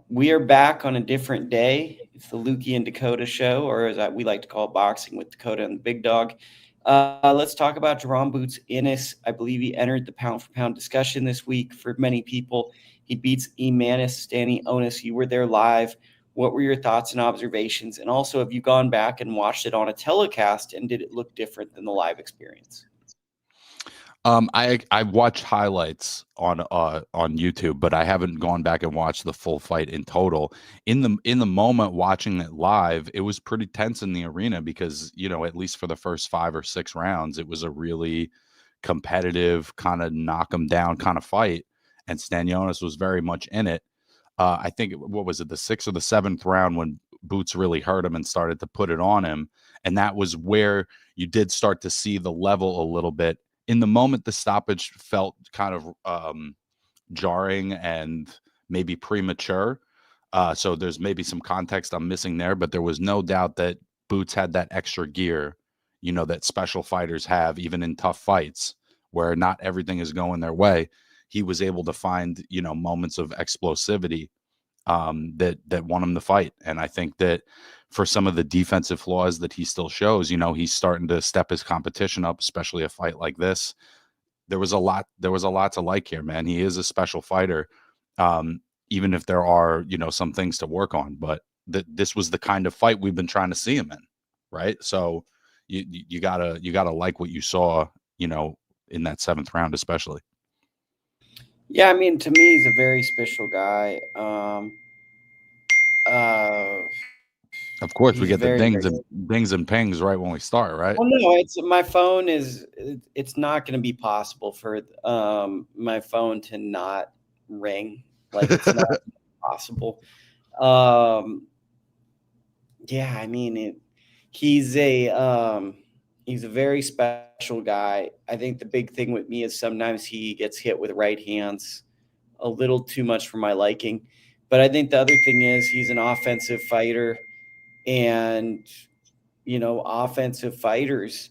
We are back on a different day. It's the Lukey and Dakota show, or as we like to call it, Boxing with Dakota and the Big Dog. Let's talk about Jaron Boots Ennis. I believe he entered the pound-for-pound discussion this week for many people. He beats Ennis, Stanley Onus. You were there live. What were your thoughts and observations? And also, have you gone back and watched it on a telecast, and did it look different than the live experience? I watched highlights on YouTube, but I haven't gone back and watched the full fight in total. In the moment watching it live, it was pretty tense in the arena because, at least for the first 5 or 6 rounds, it was a really competitive kind of knock 'em down kind of fight, and Stanionis was very much in it. I think what was it, the 6th or the 7th round when Boots really hurt him and started to put it on him, and that was where you did start to see the level a little bit. In the moment, the stoppage felt kind of jarring and maybe premature. So there's maybe some context I'm missing there, but there was no doubt that Boots had that extra gear, that special fighters have, even in tough fights where not everything is going their way. He was able to find, moments of explosivity that won him the fight. And I think that for some of the defensive flaws that he still shows, he's starting to step his competition up, especially a fight like this. There was a lot to like here, man. He is a special fighter. Even if there are, some things to work on, but this was the kind of fight we've been trying to see him in. Right. So you gotta like what you saw, in that 7th round, especially. Yeah, I mean, to me, he's a very special guy. Uh, Of course, he's we get the very, very. dings and pings right when we start, right? Well, no, it's my phone is. It's not going to be possible for my phone to not ring. Like it's not possible. Um, yeah, I mean, he's a very special guy. I think the big thing with me is sometimes he gets hit with right hands a little too much for my liking. But I think the other thing is he's an offensive fighter, and offensive fighters,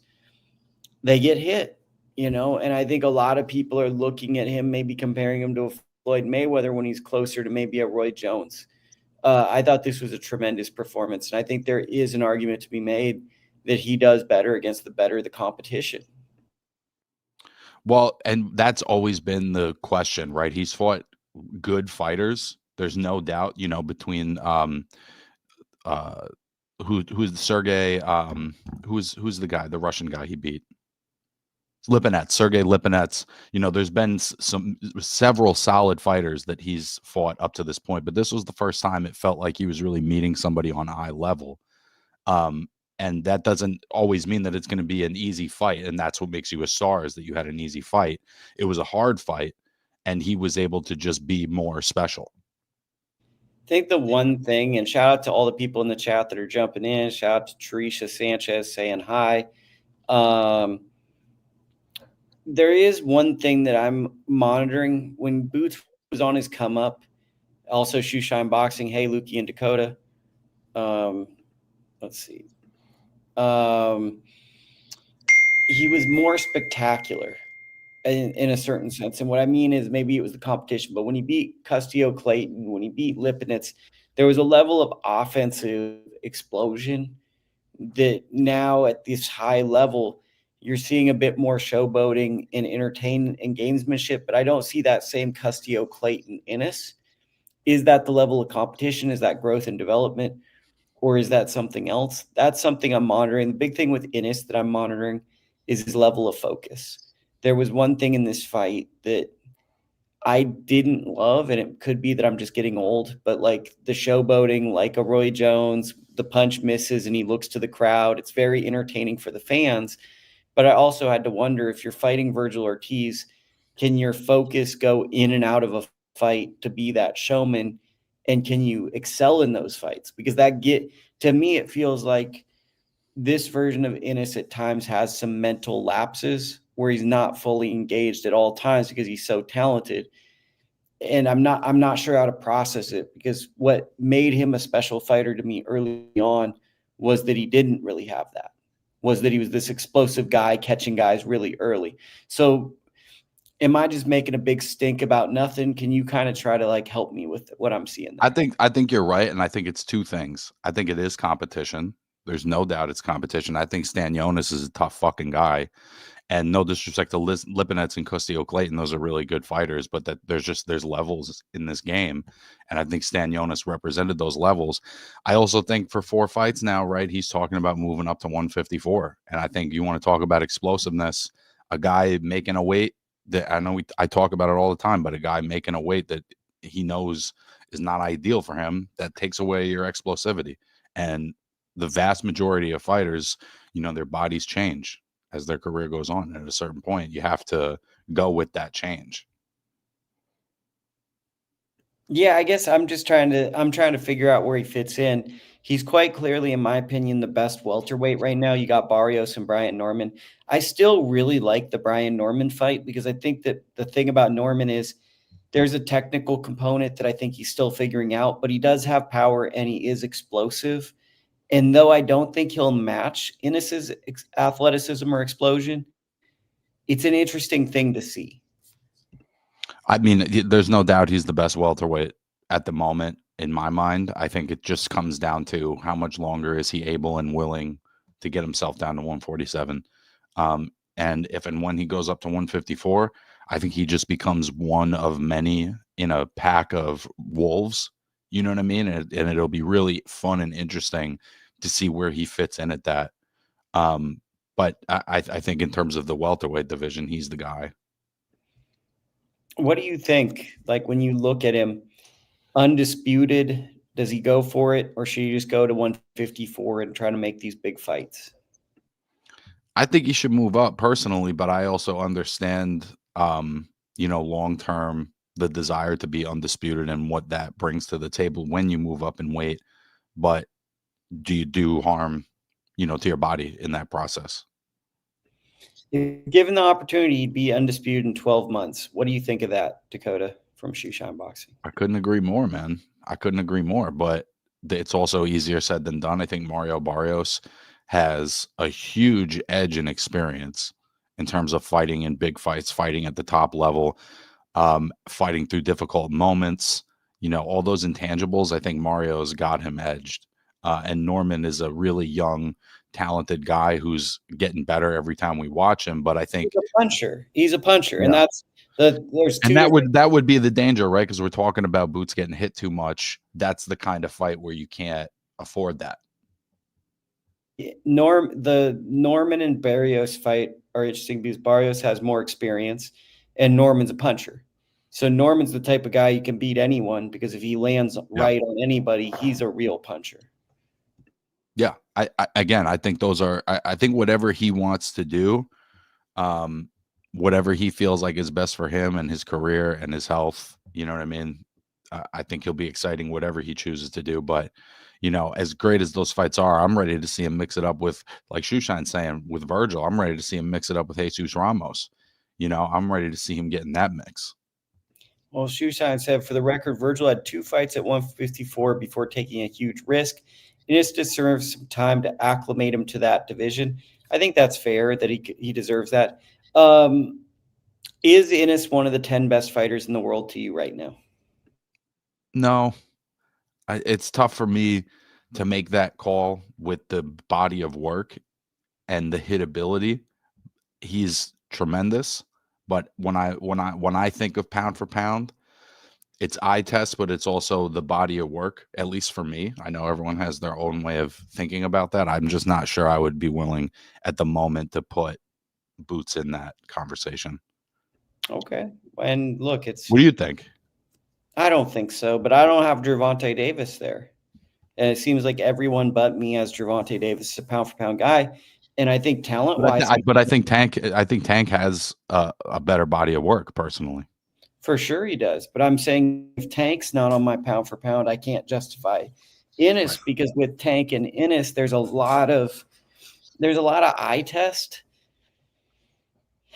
they get hit, and I think a lot of people are looking at him, maybe comparing him to a Floyd Mayweather when he's closer to maybe a Roy Jones. I thought this was a tremendous performance, and I think there is an argument to be made that he does better against the better of the competition. Well, and that's always been the question, right? He's fought good fighters. There's no doubt, between who's Sergey who's the guy, the Russian guy he beat? Lipinets, Sergey Lipinets. There's been several solid fighters that he's fought up to this point, but this was the first time it felt like he was really meeting somebody on a high level. And that doesn't always mean that it's going to be an easy fight, and that's what makes you a star, is that you had an easy fight. It was a hard fight, and he was able to just be more special. I think the one thing, and shout out to all the people in the chat that are jumping in. Shout out to Teresa Sanchez saying hi. There is one thing that I'm monitoring when Boots was on his come up. Also, Shoeshine Boxing. Hey, Lukey and Dakota. Let's see. He was more spectacular in a certain sense. And what I mean is maybe it was the competition, but when he beat Castillo Clayton, when he beat Lipinets, there was a level of offensive explosion that now at this high level, you're seeing a bit more showboating and entertainment and gamesmanship, but I don't see that same Castillo Clayton Ennis. Is that the level of competition? Is that growth and development? Or is that something else? That's something I'm monitoring. The big thing with Ennis that I'm monitoring is his level of focus. There was one thing in this fight that I didn't love, and it could be that I'm just getting old, but like the showboating, like a Roy Jones, the punch misses and he looks to the crowd. It's very entertaining for the fans. But I also had to wonder, if you're fighting Virgil Ortiz, can your focus go in and out of a fight to be that showman? And can you excel in those fights? Because to me, it feels like this version of Ennis at times has some mental lapses where he's not fully engaged at all times because he's so talented. And I'm not sure how to process it, because what made him a special fighter to me early on was that he didn't really have that, was that he was this explosive guy catching guys really early. So Am I just making a big stink about nothing? Can you kind of try to like help me with what I'm seeing there? I think you're right, and I think it's two things. I think it is competition. There's no doubt it's competition. I think Stanionis is a tough fucking guy. And no disrespect to Lipinets and Costio-Clayton, those are really good fighters, but that there's levels in this game, and I think Stanionis represented those levels. I also think for 4 fights now, right, he's talking about moving up to 154, and I think you want to talk about explosiveness, a guy making a weight that I talk about it all the time, but a guy making a weight that he knows is not ideal for him, that takes away your explosivity. And the vast majority of fighters, their bodies change as their career goes on. And at a certain point, you have to go with that change. Yeah, I guess I'm trying to figure out where he fits in. He's quite clearly, in my opinion, the best welterweight right now. You got Barrios and Brian Norman. I still really like the Brian Norman fight because I think that the thing about Norman is there's a technical component that I think he's still figuring out, but he does have power and he is explosive. And though I don't think he'll match Ennis's athleticism or explosion, it's an interesting thing to see. I mean, there's no doubt he's the best welterweight at the moment in my mind. I think it just comes down to how much longer is he able and willing to get himself down to 147. And if and when he goes up to 154, I think he just becomes one of many in a pack of wolves. You know what I mean? And it'll be really fun and interesting to see where he fits in at that. But I think in terms of the welterweight division, he's the guy. What do you think? Like when you look at him, undisputed, does he go for it, or should he just go to 154 and try to make these big fights? I think he should move up personally, but I also understand, long term, the desire to be undisputed and what that brings to the table when you move up in weight. But do you do harm, to your body in that process? If given the opportunity, he'd be undisputed in 12 months. What do you think of that, Dakota, from Shoeshine Boxing? I couldn't agree more, man. I couldn't agree more, but it's also easier said than done. I think Mario Barrios has a huge edge in experience in terms of fighting in big fights, fighting at the top level, fighting through difficult moments. All those intangibles, I think Mario's got him edged. And Norman is a really young, talented guy who's getting better every time we watch him. But I think he's a puncher. He's a puncher, yeah. And there's two. And that would be the danger, right? Because we're talking about Boots getting hit too much. That's the kind of fight where you can't afford that. The Norman and Barrios fight are interesting because Barrios has more experience, and Norman's a puncher. So Norman's the type of guy you can beat anyone because if he lands right on anybody, he's a real puncher. Yeah, I think those are. I think whatever he wants to do, whatever he feels like is best for him and his career and his health. You know what I mean? I think he'll be exciting whatever he chooses to do. But as great as those fights are, I'm ready to see him mix it up with, like Shoeshine saying, with Virgil. I'm ready to see him mix it up with Jesus Ramos. I'm ready to see him get in that mix. Well, Shoeshine said, for the record, Virgil had 2 fights at 154 before taking a huge risk. Ennis deserves some time to acclimate him to that division. I think that's fair that he deserves that. Is Ennis one of the 10 best fighters in the world to you right now? No, it's tough for me to make that call with the body of work and the hitability. He's tremendous, but when I think of pound for pound, it's eye test, but it's also the body of work, at least for me. I know everyone has their own way of thinking about that. I'm just not sure I would be willing at the moment to put Boots in that conversation. Okay. And look, what do you think? I don't think so, but I don't have Gervonta Davis there. And it seems like everyone but me has Gervonta Davis is a pound for pound guy. And I think talent wise, but I think Tank has a better body of work personally. For sure he does. But I'm saying if Tank's not on my pound for pound, I can't justify Ennis because with Tank and Ennis, there's a lot of eye test.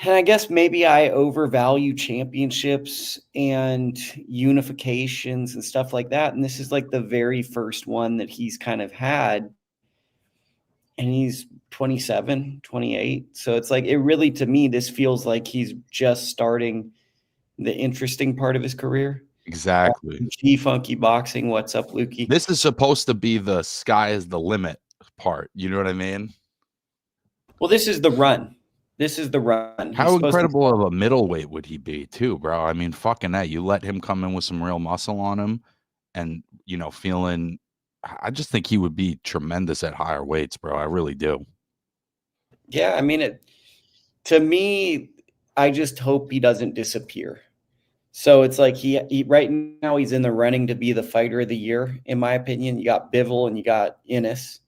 And I guess maybe I overvalue championships and unifications and stuff like that. And this is like the very first one that he's kind of had. And he's 27, 28. So it's like, it really, to me, this feels like he's just starting the interesting part of his career. Exactly. G Funky Boxing. What's up, Lukey? This is supposed to be the sky is the limit part. You know what I mean? Well, this is the run. This is the run. How incredible of a middleweight would he be, too, bro? I mean, fucking that. You let him come in with some real muscle on him and, you know, feeling. I just think he would be tremendous at higher weights, bro. I really do. Yeah, I mean, to me, I just hope he doesn't disappear. So it's like he right now he's in the running to be the fighter of the year, in my opinion. You got Bivol and you got Ennis.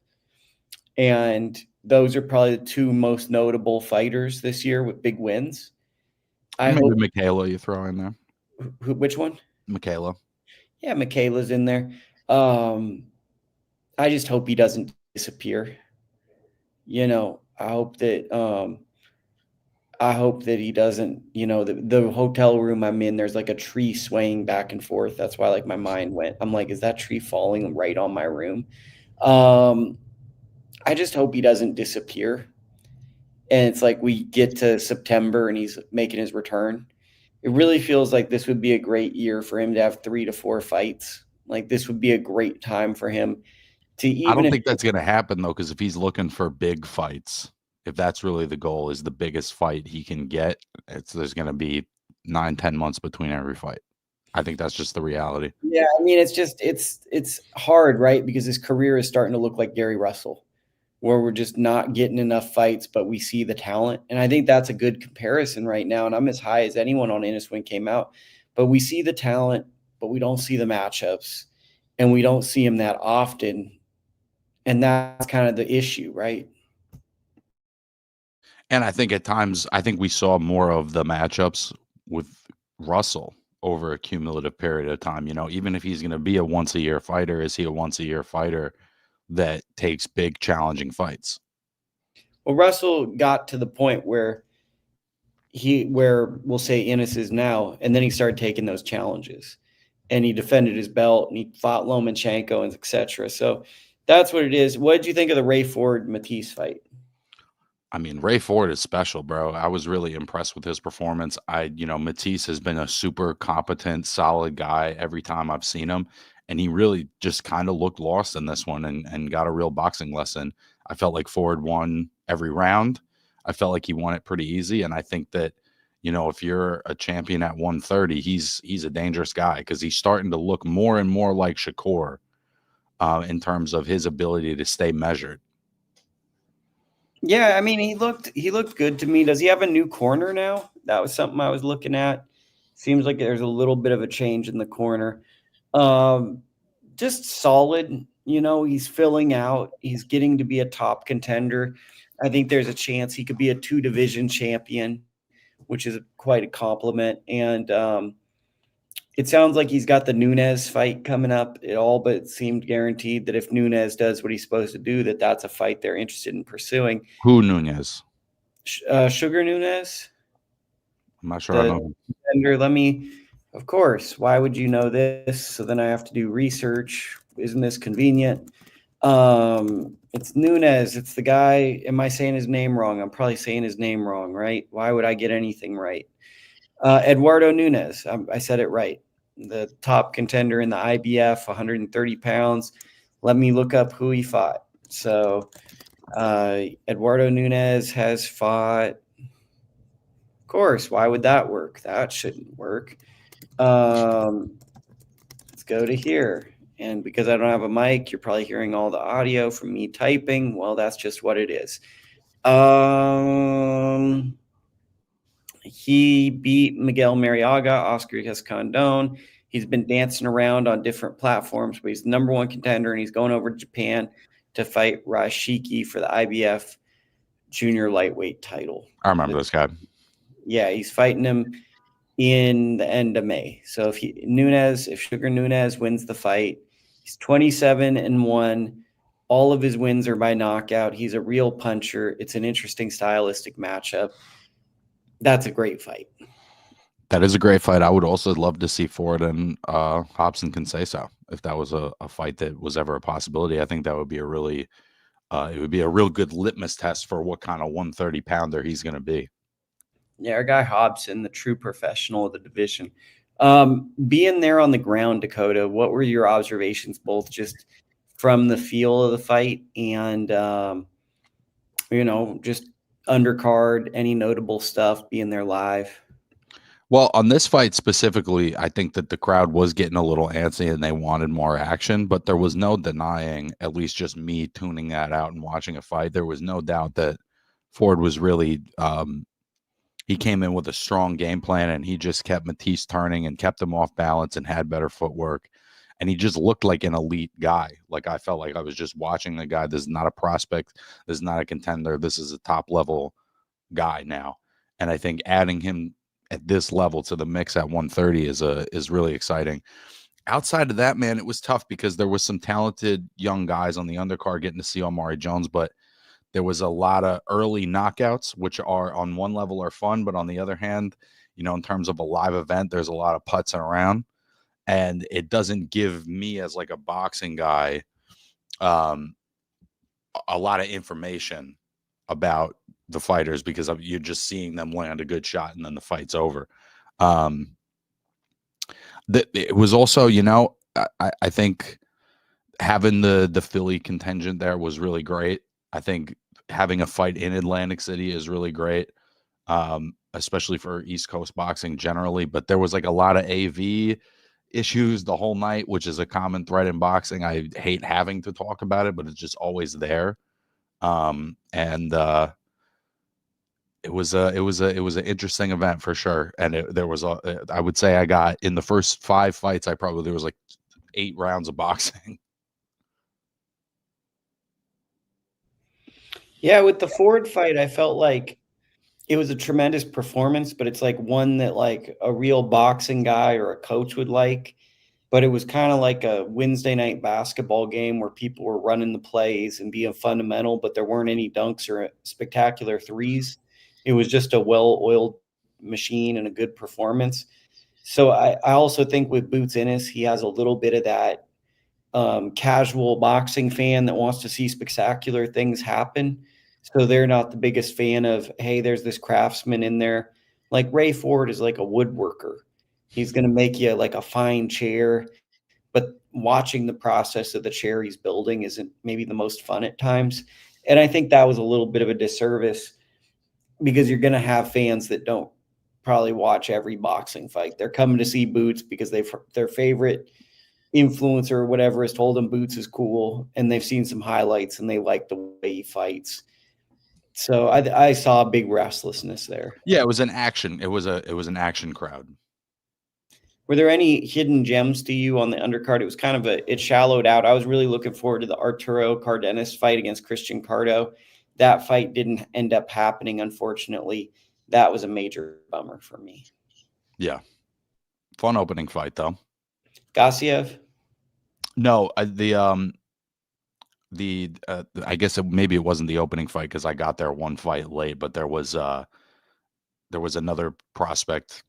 And those are probably the two most notable fighters this year with big wins. Maybe Michaela you throw in there. Which one? Michaela. Yeah, Michaela's in there. I just hope he doesn't disappear. You know, I hope that he doesn't, you know, the hotel room I'm in, there's like a tree swaying back and forth. That's why like my mind went. I'm like, is that tree falling right on my room? I just hope he doesn't disappear. And it's like we get to September and he's making his return. It really feels like this would be a great year for him to have 3 to 4 fights. Like this would be a great time for him to even. I don't think that's going to happen though, because if he's looking for big fights, if that's really the goal, is the biggest fight he can get, there's going to be 9-10 months between every fight. I think that's just the reality. Yeah, I mean, it's hard, right? Because his career is starting to look like Gary Russell, where we're just not getting enough fights, but we see the talent. And I think that's a good comparison right now. And I'm as high as anyone on Ennis when it came out. But we see the talent, but we don't see the matchups. And we don't see him that often. And that's kind of the issue, right? And I think at times, I think we saw more of the matchups with Russell over a cumulative period of time. You know, even if he's going to be a once-a-year fighter, is he a once-a-year fighter that takes big, challenging fights? Well, Russell got to the point where we'll say Ennis is now, and then he started taking those challenges. And he defended his belt, and he fought Lomachenko, and etc. So that's what it is. What did you think of the Ray Ford Mattice fight? I mean, Ray Ford is special, bro. I was really impressed with his performance. Mattice has been a super competent, solid guy every time I've seen him. And he really just kind of looked lost in this one and got a real boxing lesson. I felt like Ford won every round. I felt like he won it pretty easy. And I think that, you know, if you're a champion at 130, he's a dangerous guy because he's starting to look more and more like Shakur in terms of his ability to stay measured. Yeah, I mean, he looked good to me. Does he have a new corner now? That was something I was looking at. Seems like there's a little bit of a change in the corner. Just solid, you know, he's filling out. He's getting to be a top contender. I think there's a chance he could be a 2-division champion, which is quite a compliment. And it sounds like he's got the Nunes fight coming up. It all but seemed guaranteed that if Nunes does what he's supposed to do, that's a fight they're interested in pursuing. Who Nunes? Sugar Nunes? I'm not sure I know. Let me, of course, why would you know this? So then I have to do research. Isn't this convenient? It's Nunes. It's the guy. Am I saying his name wrong? I'm probably saying his name wrong, right? Why would I get anything right? Eduardo Nunes. I said it right. The top contender in the IBF, 130 pounds. Let me look up who he fought. So Eduardo Nunes has fought. Of course, why would that work? That shouldn't work. Let's go to here. And because I don't have a mic, you're probably hearing all the audio from me typing. Well, that's just what it is. He beat Miguel Mariaga, Oscar Escandón. He's been dancing around on different platforms, but he's the number 1 contender, and he's going over to Japan to fight Rashiki for the IBF junior lightweight title. I remember this guy. Yeah, he's fighting him in the end of May. So if Sugar Nunes wins the fight, he's 27-1. All of his wins are by knockout. He's a real puncher. It's an interesting stylistic matchup. That's a great fight. That is a great fight. I would also love to see Ford and Hobson Conceição if that was a fight that was ever a possibility. I think that would be a really it would be a real good litmus test for what kind of 130-pounder he's going to be. Yeah, our guy Hobson, the true professional of the division. Being there on the ground, Dakota, what were your observations, both just from the feel of the fight and just undercard, any notable stuff being there live? Well, on this fight specifically, I think that the crowd was getting a little antsy and they wanted more action, but there was no denying, at least just me tuning that out and watching a fight, there was no doubt that Ford was really he came in with a strong game plan and he just kept Mattice turning and kept him off balance and had better footwork. And he just looked like an elite guy. Like I felt like I was just watching the guy. This is not a prospect. This is not a contender. This is a top level guy now. And I think adding him at this level to the mix at 130 is really exciting. Outside of that, man, it was tough because there was some talented young guys on the undercard getting to see Omari Jones, but there was a lot of early knockouts, which are on one level are fun, but on the other hand, in terms of a live event, there's a lot of putzing around, and it doesn't give me as like a boxing guy um, a lot of information about the fighters because you're just seeing them land a good shot and then the fight's over. Um, it was also, I think having the Philly contingent there was really great. I think having a fight in Atlantic City is really great, especially for East Coast boxing generally. But there was like a lot of AV issues the whole night, which is a common thread in boxing. I hate having to talk about it, but it's just always there. And it was an interesting event for sure. And there was I would say I got in the first 5 fights, there was like 8 rounds of boxing. Yeah, with the Ford fight, I felt like it was a tremendous performance, but it's like one that like a real boxing guy or a coach would like. But it was kind of like a Wednesday night basketball game where people were running the plays and being fundamental, but there weren't any dunks or spectacular threes. It was just a well-oiled machine and a good performance. So I also think with Boots Ennis, he has a little bit of that casual boxing fan that wants to see spectacular things happen. So they're not the biggest fan of, hey, there's this craftsman in there. Like Ray Ford is like a woodworker. He's going to make you like a fine chair, but watching the process of the chair he's building isn't maybe the most fun at times. And I think that was a little bit of a disservice because you're going to have fans that don't probably watch every boxing fight. They're coming to see Boots because their favorite influencer or whatever has told them Boots is cool and they've seen some highlights and they like the way he fights. So I saw a big restlessness there. Yeah, it was an action. It was an action crowd. Were there any hidden gems to you on the undercard? It was kind of it shallowed out. I was really looking forward to the Arturo Cardenas fight against Christian Cardo. That fight didn't end up happening, unfortunately. That was a major bummer for me. Yeah. Fun opening fight though. Gassiev? No, I guess maybe it wasn't the opening fight because I got there one fight late, but there was another prospect.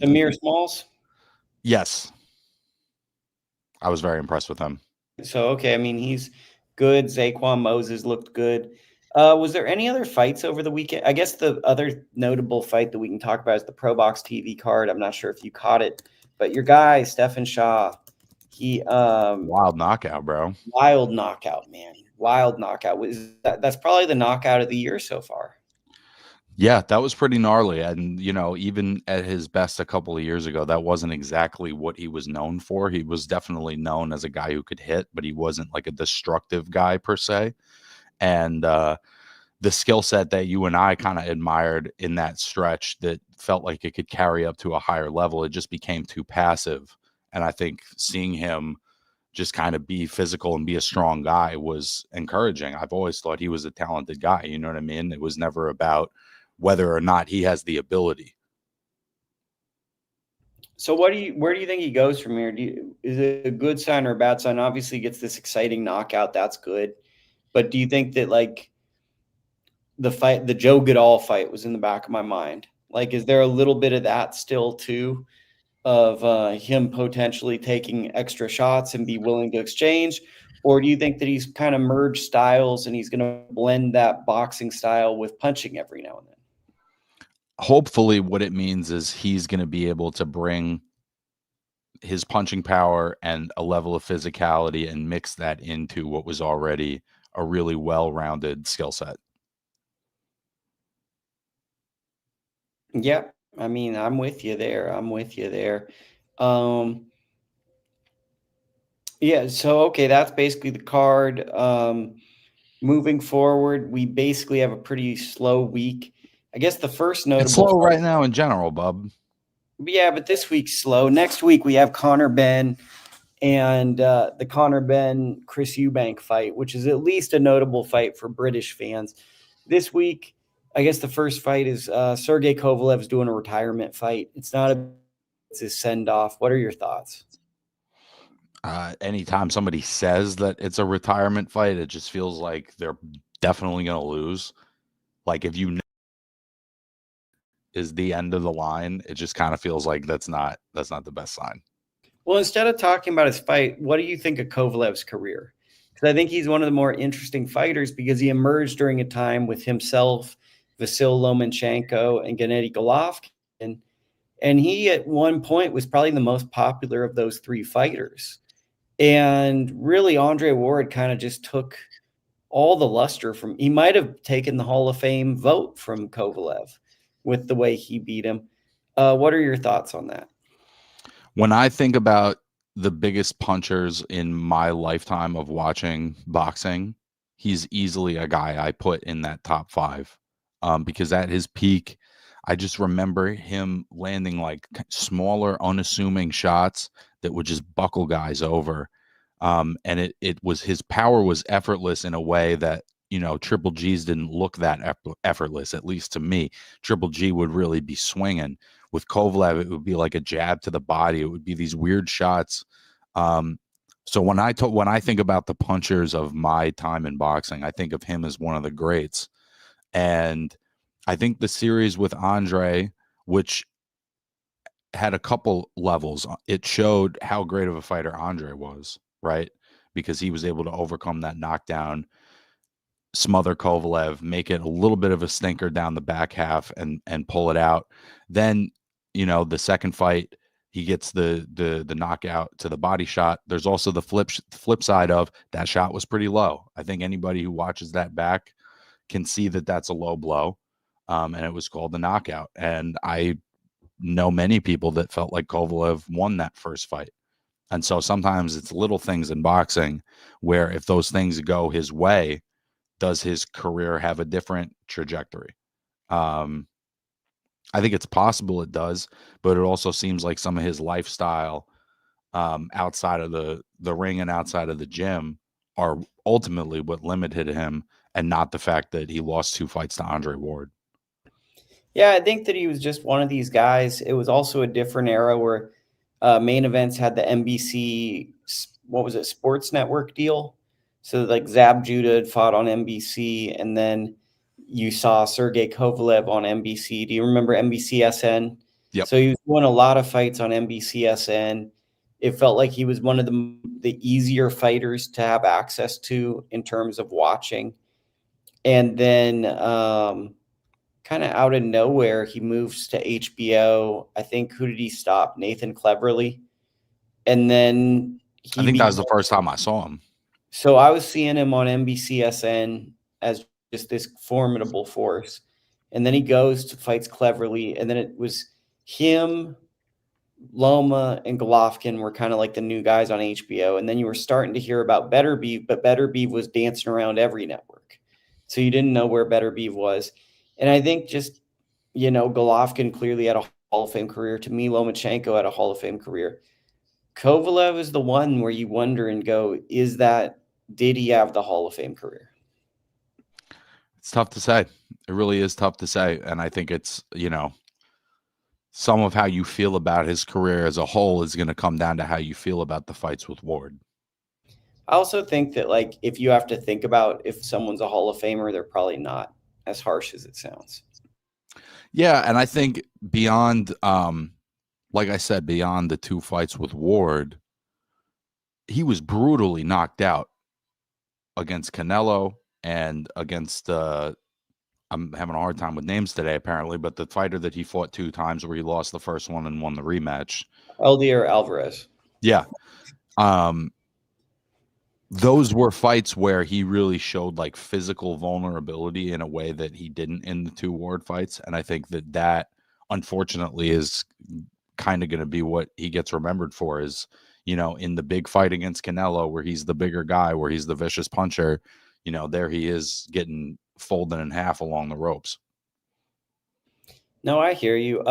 Amir Smalls? Yes. I was very impressed with him. So, okay, I mean, he's good. Zaquan Moses looked good. Was there any other fights over the weekend? I guess the other notable fight that we can talk about is the ProBox TV card. I'm not sure if you caught it, but your guy, Stephen Shaw, he wild knockout, bro. Wild knockout, man. Wild knockout. That's probably the knockout of the year so far. Yeah, that was pretty gnarly. And, even at his best a couple of years ago, that wasn't exactly what he was known for. He was definitely known as a guy who could hit, but he wasn't like a destructive guy per se. And the skill set that you and I kind of admired in that stretch that felt like it could carry up to a higher level, it just became too passive. And I think seeing him just kind of be physical and be a strong guy was encouraging. I've always thought he was a talented guy. You know what I mean? It was never about whether or not he has the ability. So where do you think he goes from here? Is it a good sign or a bad sign? Obviously, he gets this exciting knockout. That's good. But do you think that like the Joe Goodall fight was in the back of my mind? Like, is there a little bit of that still too, of him potentially taking extra shots and be willing to exchange? Or do you think that he's kind of merged styles and he's going to blend that boxing style with punching every now and then? hopefully what it means is he's going to be able to bring his punching power and a level of physicality and mix that into what was already a really well-rounded skill set. Yep. I mean, I'm with you there. Um, yeah, so okay, that's basically the card. Moving forward, we basically have a pretty slow week. I guess the first It's notable slow fight, right now in general, bub. yeah, but this week's slow. Next week we have Connor Ben and the Connor Ben Chris Eubank fight, which is at least a notable fight for British fans. This week, I guess the first fight is Sergey Kovalev's doing a retirement fight. It's his send off. What are your thoughts? Anytime somebody says that it's a retirement fight, it just feels like they're definitely going to lose. Like if you know is the end of the line, it just kind of feels like that's not the best sign. Well, instead of talking about his fight, what do you think of Kovalev's career? Because I think he's one of the more interesting fighters because he emerged during a time with himself, Vasyl Lomachenko, and Gennady Golovkin. And he, at one point, was probably the most popular of those three fighters. And really, Andre Ward kind of just took all the luster from. He might have taken the Hall of Fame vote from Kovalev with the way he beat him. What are your thoughts on that? When I think about the biggest punchers in my lifetime of watching boxing, he's easily a guy I put in that top 5. Because at his peak, I just remember him landing like smaller, unassuming shots that would just buckle guys over. And it was, his power was effortless in a way that, you know, Triple G's didn't look that effortless, at least to me. Triple G would really be swinging. With Kovalev, it would be like a jab to the body. It would be these weird shots. So when I think about the punchers of my time in boxing, I think of him as one of the greats. And I think the series with Andre, which had a couple levels, it showed how great of a fighter Andre was, right? Because he was able to overcome that knockdown, smother Kovalev, make it a little bit of a stinker down the back half and pull it out. Then, you know, the second fight, he gets the knockout to the body shot. There's also the flip side of that shot was pretty low. I think anybody who watches that back can see that that's a low blow. And it was called the knockout. And I know many people that felt like Kovalev won that first fight. And so sometimes it's little things in boxing where if those things go his way, does his career have a different trajectory? I think it's possible it does, but it also seems like some of his lifestyle outside of the ring and outside of the gym are ultimately what limited him, and not the fact that he lost 2 fights to Andre Ward. Yeah, I think that he was just one of these guys. It was also a different era where main events had the NBC, what was it, Sports Network deal. So like Zab Judah had fought on NBC, and then you saw Sergey Kovalev on NBC. Do you remember NBCSN? Yep. So he was doing a lot of fights on NBCSN. It felt like he was one of the easier fighters to have access to in terms of watching. And then kind of out of nowhere, he moves to HBO. I think, who did he stop? Nathan Cleverly. And then I think that was the first time I saw him. So I was seeing him on NBCSN as just this formidable force. And then he goes to fights Cleverly. And then it was him, Loma, and Golovkin were kind of like the new guys on HBO. And then you were starting to hear about Better Beef, but Better Beef was dancing around every network. So you didn't know where Better Beef was. And I think just, you know, Golovkin clearly had a Hall of Fame career. To me, Lomachenko had a Hall of Fame career. Kovalev is the one where you wonder and go, did he have the Hall of Fame career? It's tough to say. It really is tough to say. And I think it's, you know, some of how you feel about his career as a whole is going to come down to how you feel about the fights with Ward. I also think that, like, if you have to think about if someone's a Hall of Famer, they're probably not, as harsh as it sounds. Yeah, and I think beyond, like I said, beyond the 2 fights with Ward, he was brutally knocked out against Canelo and against I'm having a hard time with names today, apparently, but the fighter that he fought 2 times where he lost the first one and won the rematch. Eldier Alvarez. Yeah. Those were fights where he really showed like physical vulnerability in a way that he didn't in the 2 Ward fights. And I think that unfortunately is kind of going to be what he gets remembered for is, in the big fight against Canelo, where he's the bigger guy, where he's the vicious puncher, there he is getting folded in half along the ropes. No, I hear you.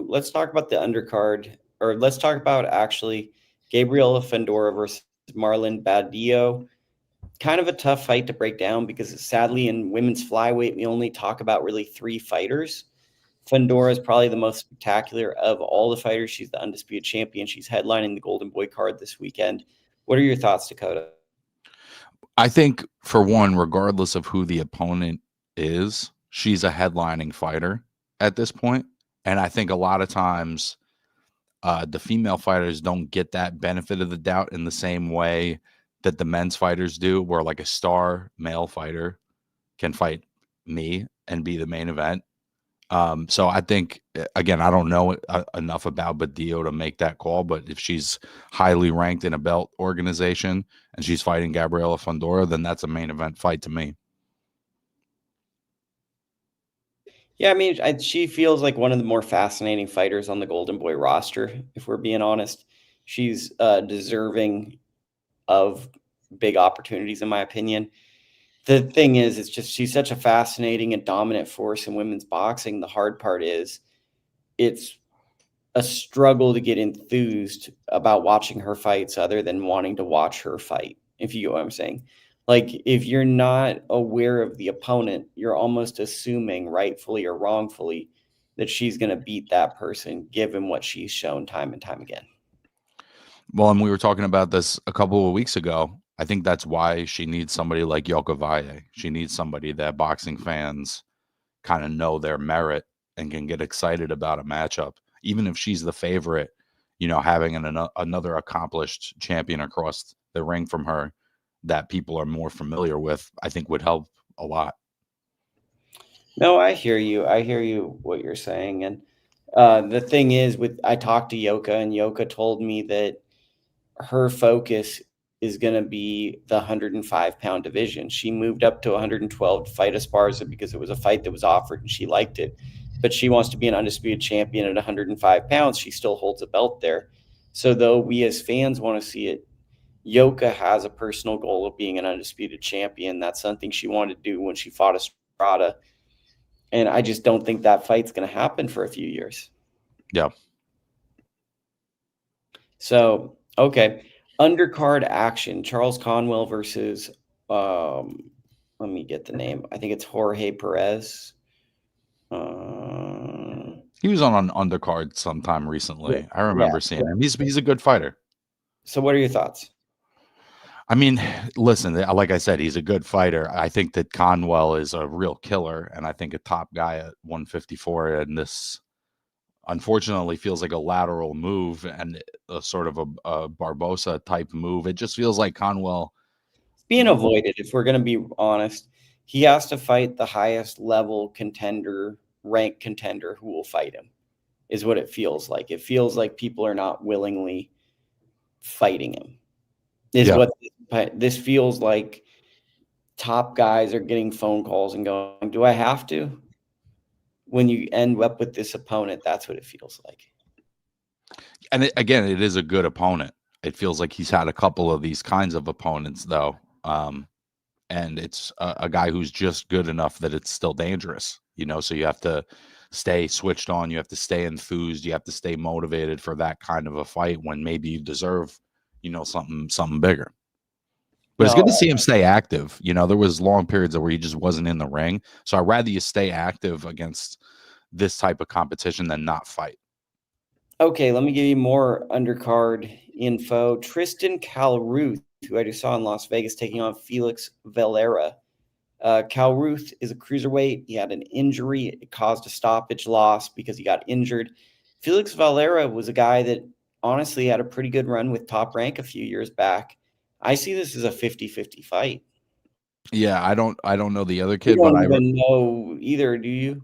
Let's talk about the undercard, or let's talk about actually Gabriela Fundora versus Marilyn Badillo. Kind of a tough fight to break down because sadly in women's flyweight, we only talk about really 3 fighters. Fundora is probably the most spectacular of all the fighters. She's the undisputed champion. She's headlining the Golden Boy card this weekend. What are your thoughts, Dakota? I think, for one, regardless of who the opponent is, she's a headlining fighter at this point. And I think a lot of times the female fighters don't get that benefit of the doubt in the same way that the men's fighters do, where like a star male fighter can fight me and be the main event. So I think, again, I don't know enough about Badillo to make that call, but if she's highly ranked in a belt organization and she's fighting Gabriela Fundora, then that's a main event fight to me. Yeah, I mean, she feels like one of the more fascinating fighters on the Golden Boy roster, if we're being honest. She's deserving of big opportunities, in my opinion. The thing is, it's just she's such a fascinating and dominant force in women's boxing. The hard part is it's a struggle to get enthused about watching her fights other than wanting to watch her fight, if you get what I'm saying. Like, if you're not aware of the opponent, you're almost assuming, rightfully or wrongfully, that she's going to beat that person, given what she's shown time and time again. Well, and we were talking about this a couple of weeks ago. I think that's why she needs somebody like Yoko Valle. She needs somebody that boxing fans kind of know their merit and can get excited about a matchup, even if she's the favorite. Having another accomplished champion across the ring from her that people are more familiar with, I think would help a lot. No, I hear you. I hear you what you're saying. And the thing is, I talked to Yoka, and Yoka told me that her focus is going to be the 105-pound division. She moved up to 112 to fight Esparza because it was a fight that was offered and she liked it. But she wants to be an undisputed champion at 105 pounds. She still holds a belt there. So though we as fans want to see it, Yoka has a personal goal of being an undisputed champion. That's something she wanted to do when she fought Estrada. And I just don't think that fight's going to happen for a few years. Yeah. So, okay. Undercard action. Charles Conwell versus, let me get the name. I think it's Jorge Perez. He was on an undercard sometime recently. Yeah, I remember seeing him. He's a good fighter. So what are your thoughts? I mean, listen, like I said, he's a good fighter. I think that Conwell is a real killer, and I think a top guy at 154. And this, unfortunately, feels like a lateral move and a sort of a Barbosa type move. It just feels like Conwell Being avoided, if we're going to be honest. He has to fight the highest level contender, ranked contender who will fight him, is what it feels like. It feels like people are not willingly fighting him. What this feels like. Top guys are getting phone calls and going, do I have to? When you end up with this opponent, that's what it feels like. And again, it is a good opponent. It feels like he's had a couple of these kinds of opponents, though. And it's a guy who's just good enough that it's still dangerous, so you have to stay switched on. You have to stay enthused. You have to stay motivated for that kind of a fight when maybe you deserve, something bigger. But it's good to see him stay active. There was long periods where he just wasn't in the ring. So I'd rather you stay active against this type of competition than not fight. Okay, let me give you more undercard info. Tristan Calruth, who I just saw in Las Vegas, taking on Felix Valera. Calruth is a cruiserweight. He had an injury. It caused a stoppage loss because he got injured. Felix Valera was a guy that honestly had a pretty good run with Top Rank a few years back. I see this as a 50-50 fight. Yeah, I don't know the other You kid, but don't even know either, do you?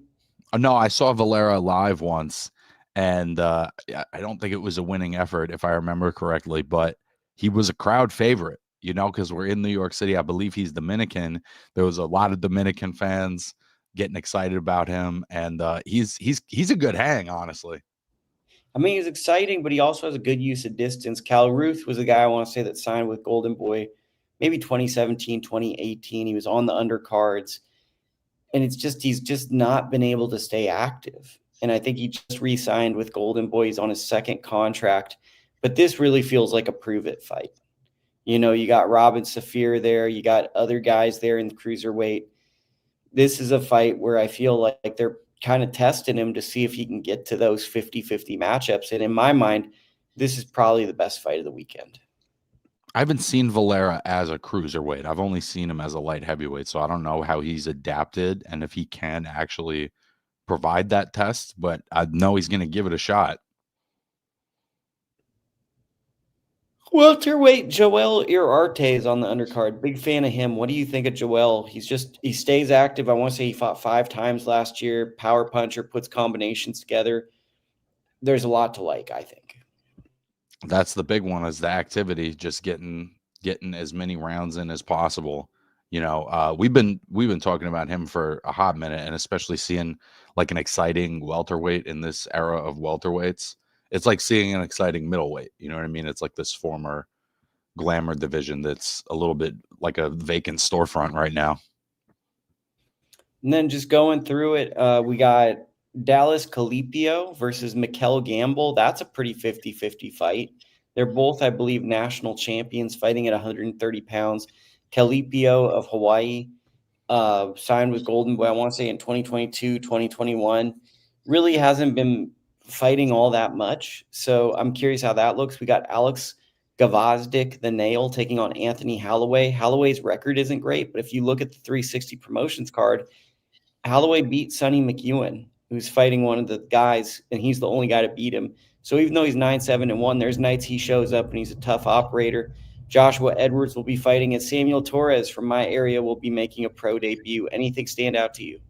no, I saw Valera live once, and I don't think it was a winning effort if I remember correctly, but he was a crowd favorite, you know, because we're in New York City. I believe he's Dominican. There was a lot of Dominican fans getting excited about him, and he's a good hang, honestly. I mean, he's exciting, but he also has a good use of distance. Cal Ruth was the guy I want to say that signed with Golden Boy, maybe 2017, 2018. He was on the undercards, and it's just he's just not been able to stay active. And I think he just re-signed with Golden Boy. He's on his second contract, but this really feels like a prove it fight. You know, you got Robin Safir there, you got other guys there in the cruiserweight. This is a fight where I feel like they're kind of testing him to see if he can get to those 50-50 matchups. And in my mind, this is probably the best fight of the weekend. I haven't seen Valera as a cruiserweight. I've only seen him as a light heavyweight, so I don't know how he's adapted and if he can actually provide that test, but I know he's going to give it a shot. Welterweight Joel Iriarte is on the undercard. Big fan of him. What do you think of Joel? He stays active. I want to say he fought 5 times last year. Power puncher, puts combinations together. There's a lot to like, I think. That's the big one, is the activity, just getting as many rounds in as possible. You know, we've been talking about him for a hot minute, and especially seeing like an exciting welterweight in this era of welterweights. It's like seeing an exciting middleweight. You know what I mean? It's like this former glamour division that's a little bit like a vacant storefront right now. And then just going through it, we got Dallas Calipio versus Mikel Gamble. That's a pretty 50-50 fight. They're both, I believe, national champions fighting at 130 pounds. Calipio of Hawaii signed with Golden Boy, I want to say in 2022, 2021. Really hasn't been fighting all that much. So I'm curious how that looks. We got Alex Gavazdik, the Nail, taking on Anthony Holloway. Holloway's record isn't great, but if you look at the 360 promotions card, Holloway beat Sonny McEwen, who's fighting one of the guys, and he's the only guy to beat him. So even though he's 9-7-1, there's nights he shows up and he's a tough operator. Joshua Edwards will be fighting, and Samuel Torres from my area will be making a pro debut. Anything stand out to you?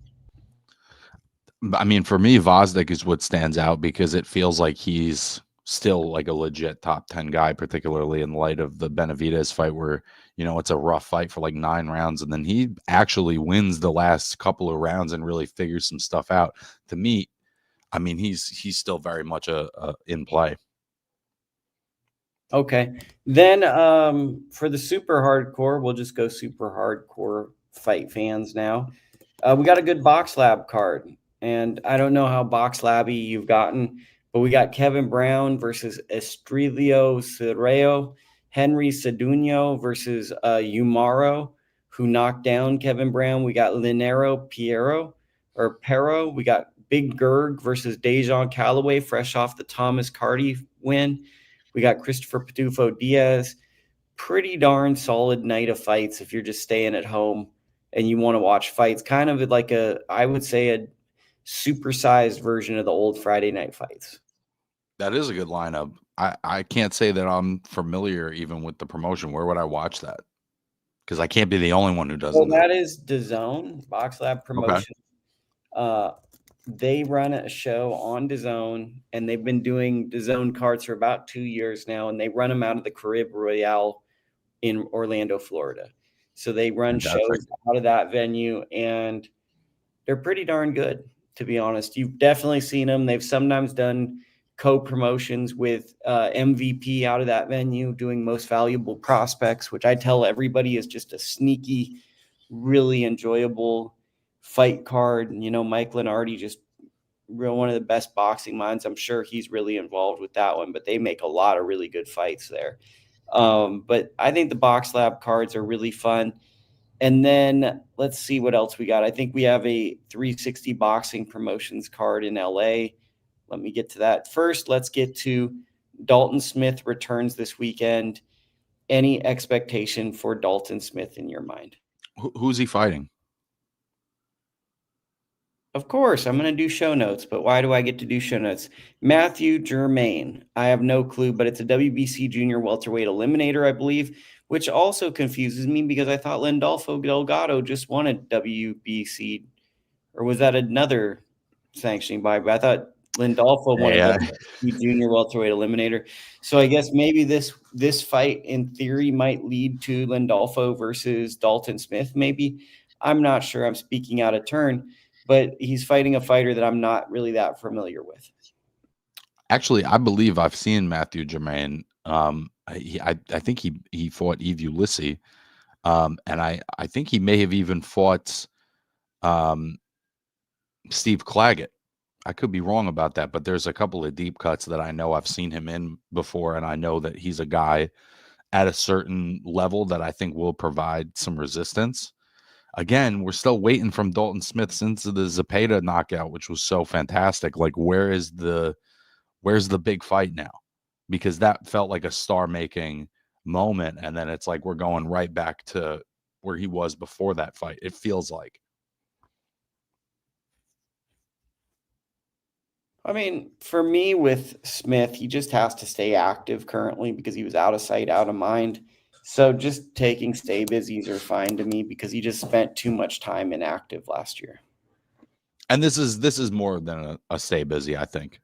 I mean, for me, Vosdik is what stands out because it feels like he's still like a legit top 10 guy, particularly in light of the Benavidez fight where, you know, it's a rough fight for like 9 rounds. And then he actually wins the last couple of rounds and really figures some stuff out. To me, I mean, he's still very much a in play. Okay. Then for the super hardcore, we'll just go super hardcore fight fans now. We got a good BoxLab card, and I don't know how BoxLabby you've gotten, but we got Kevin Brown versus Estrelio Cerreo, Henry Ceduno versus Umaro, who knocked down Kevin Brown. We got Linero Pero. We got Big Gerg versus Dejan Calloway, fresh off the Thomas Carty win. We got Christopher Patufo Diaz. Pretty darn solid night of fights if you're just staying at home and you want to watch fights. Kind of like I would say, a supersized version of the old Friday night fights. That is a good lineup. I can't say that I'm familiar even with the promotion. Where would I watch that? Because I can't be the only one who Well, doesn't know. that is DAZN, BoxLab Okay. Promotion. They run a show on DAZN, and they've been doing DAZN cards for about 2 years now, and they run them out of the Carib Royale in Orlando, Florida. So they run Fantastic. shows out of that venue, and they're pretty darn good, to be honest. You've definitely seen them. They've sometimes done co-promotions with MVP out of that venue, doing most valuable prospects, which I tell everybody is just a sneaky, really enjoyable fight card. You know, Mike Lenardi, just one of the best boxing minds. I'm sure he's really involved with that one, but they make a lot of really good fights there. But I think the BoxLab cards are really fun. And then let's see what else we got. I think we have a 360 boxing promotions card in LA. Let me get to that. First, let's get to Dalton Smith returns this weekend. Any expectation for Dalton Smith in your mind? Who's he fighting? Of course, I'm going to do show notes, but why do I get to do show notes? Matthew Germain. I have no clue, but it's a WBC junior welterweight eliminator, I believe. which also confuses me because I thought Lindolfo Delgado just won a WBC, or was that another sanctioning body? But I thought Lindolfo won a WBC junior welterweight eliminator. So I guess maybe this fight in theory might lead to Lindolfo versus Dalton Smith. Maybe, I'm not sure. I'm speaking out of turn, but he's fighting a fighter that I'm not really that familiar with. Actually, I believe I've seen Matthew Germain. I think he fought Yves Ulysses, and I think he may have even fought Steve Claggett. I could be wrong about that, but there's a couple of deep cuts that I know I've seen him in before, and I know that he's a guy at a certain level that I think will provide some resistance. Again, we're still waiting from Dalton Smith since the Zepeda knockout, which was so fantastic. Like, where's the big fight now? Because that felt like a star-making moment, and then it's like we're going right back to where he was before that fight. It feels like. I mean, for me with Smith, he just has to stay active currently because he was out of sight, out of mind. So just taking stay busies are fine to me because he just spent too much time inactive last year. And this is more than a stay busy, I think.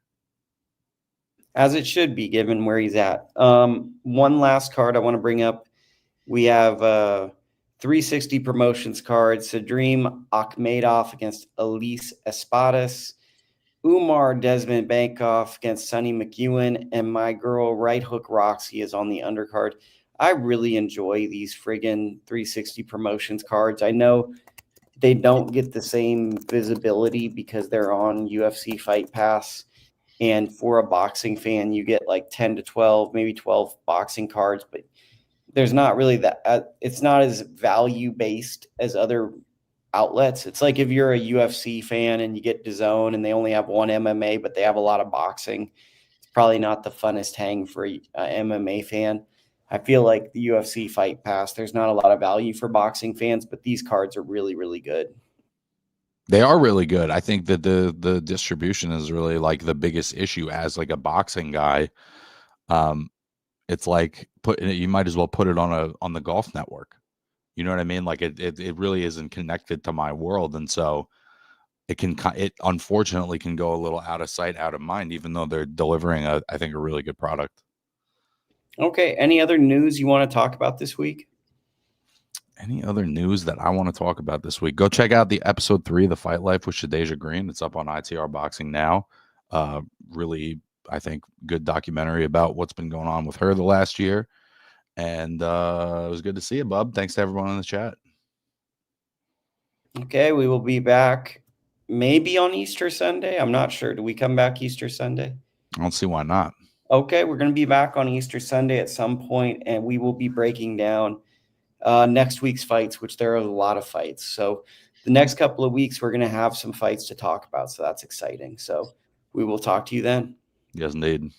As it should be, given where he's at. One last card I want to bring up. We have 360 promotions card. Sadreem Akhmedov against Elise Espadas. Umar Desmond Bankoff against Sonny McEwen, and my girl Right Hook Roxy is on the undercard. I really enjoy these friggin' 360 promotions cards. I know they don't get the same visibility because they're on UFC Fight Pass. And for a boxing fan, you get like 10 to 12, maybe 12 boxing cards, but there's not really that. It's not as value based as other outlets. It's like if you're a UFC fan and you get DAZN and they only have one MMA, but they have a lot of boxing, it's probably not the funnest hang for a MMA fan. I feel like the UFC Fight Pass, there's not a lot of value for boxing fans, but these cards are really, really good. They are really good. I think that the distribution is really like the biggest issue as like a boxing guy. It's like you might as well put it on the Golf Network. You know what I mean? Like it really isn't connected to my world, and so it unfortunately can go a little out of sight, out of mind, even though they're delivering I think a really good product. Okay. Any other news you want to talk about this week? Any other news that I want to talk about this week? Go check out the episode 3 of The Fight Life with Shadeja Green. It's up on ITR Boxing now. Really, I think, good documentary about what's been going on with her the last year. And it was good to see you, bub. Thanks to everyone in the chat. Okay, we will be back maybe on Easter Sunday. I'm not sure. Do we come back Easter Sunday? I don't see why not. Okay, we're going to be back on Easter Sunday at some point, and we will be breaking down next week's fights, which there are a lot of fights. So the next couple of weeks, we're going to have some fights to talk about. So that's exciting. So we will talk to you then. Yes, indeed.